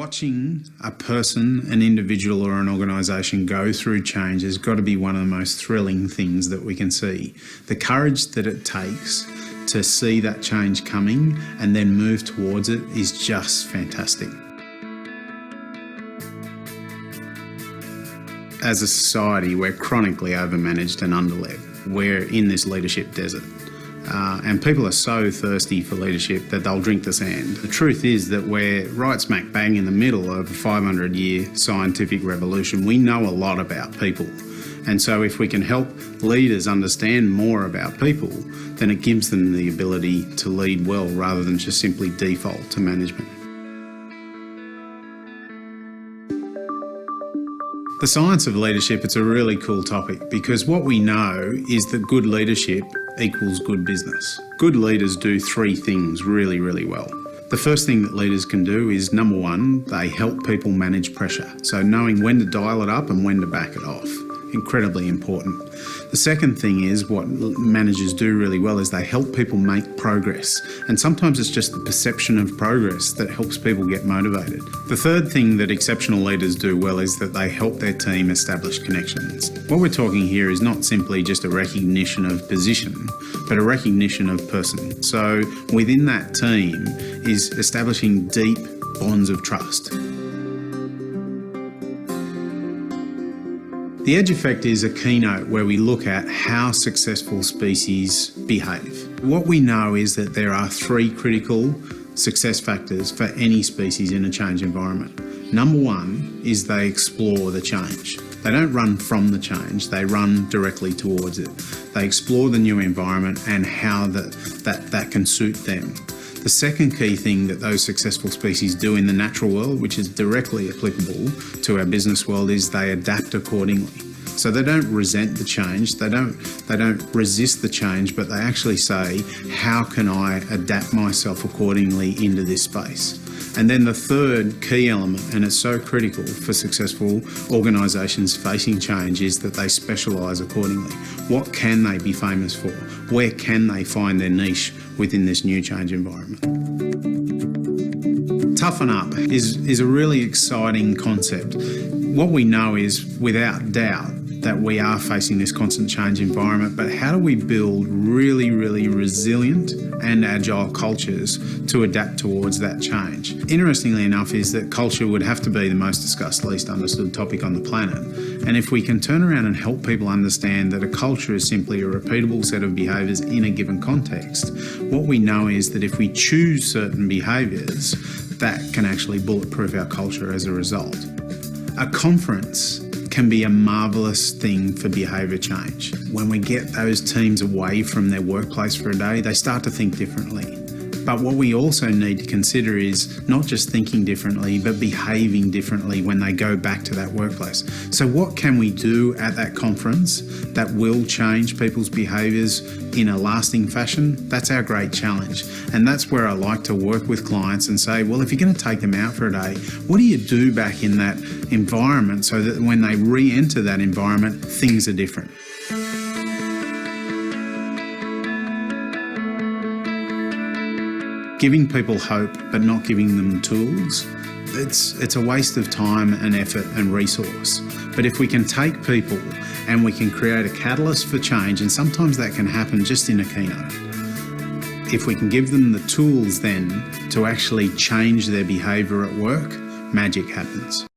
Watching a person, an individual or an organisation go through change has got to be one of the most thrilling things that we can see. The courage that it takes to see that change coming and then move towards it is just fantastic. As a society, we're chronically overmanaged and underled. We're in this leadership desert. And people are so thirsty for leadership that they'll drink the sand. The truth is that we're right smack bang in the middle of a 500-year scientific revolution. We know a lot about people. And so if we can help leaders understand more about people, then it gives them the ability to lead well rather than just simply default to management. The science of leadership, it's a really cool topic because what we know is that good leadership equals good business. Good leaders do three things really, really well. The first thing that leaders can do is, number one, they help people manage pressure. So knowing when to dial it up and when to back it off. Incredibly important. The second thing is what managers do really well is they help people make progress. And sometimes it's just the perception of progress that helps people get motivated. The third thing that exceptional leaders do well is that they help their team establish connections. What we're talking here is not simply just a recognition of position, but a recognition of person. So within that team is establishing deep bonds of trust. The edge effect is a keynote where we look at how successful species behave. What we know is that there are three critical success factors for any species in a change environment. Number one is they explore the change. They don't run from the change, they run directly towards it. They explore the new environment and how that can suit them. The second key thing that those successful species do in the natural world, which is directly applicable to our business world, is they adapt accordingly. So they don't resent the change, they don't resist the change, but they actually say, how can I adapt myself accordingly into this space? And then the third key element, and it's so critical for successful organisations facing change, is that they specialise accordingly. What can they be famous for? Where can they find their niche within this new change environment? Toughen up is a really exciting concept. What we know is, without doubt, that we are facing this constant change environment, but how do we build really, really resilient and agile cultures to adapt towards that change? Interestingly enough is that culture would have to be the most discussed, least understood topic on the planet. And if we can turn around and help people understand that a culture is simply a repeatable set of behaviours in a given context, what we know is that if we choose certain behaviours, that can actually bulletproof our culture as a result. A conference can be a marvellous thing for behaviour change. When we get those teams away from their workplace for a day, they start to think differently. But what we also need to consider is not just thinking differently, but behaving differently when they go back to that workplace. So what can we do at that conference that will change people's behaviours in a lasting fashion? That's our great challenge. And that's where I like to work with clients and say, well, if you're going to take them out for a day, what do you do back in that environment so that when they re-enter that environment, things are different? Giving people hope but not giving them tools, it's a waste of time and effort and resource. But if we can take people and we can create a catalyst for change, and sometimes that can happen just in a keynote, if we can give them the tools then to actually change their behaviour at work, magic happens.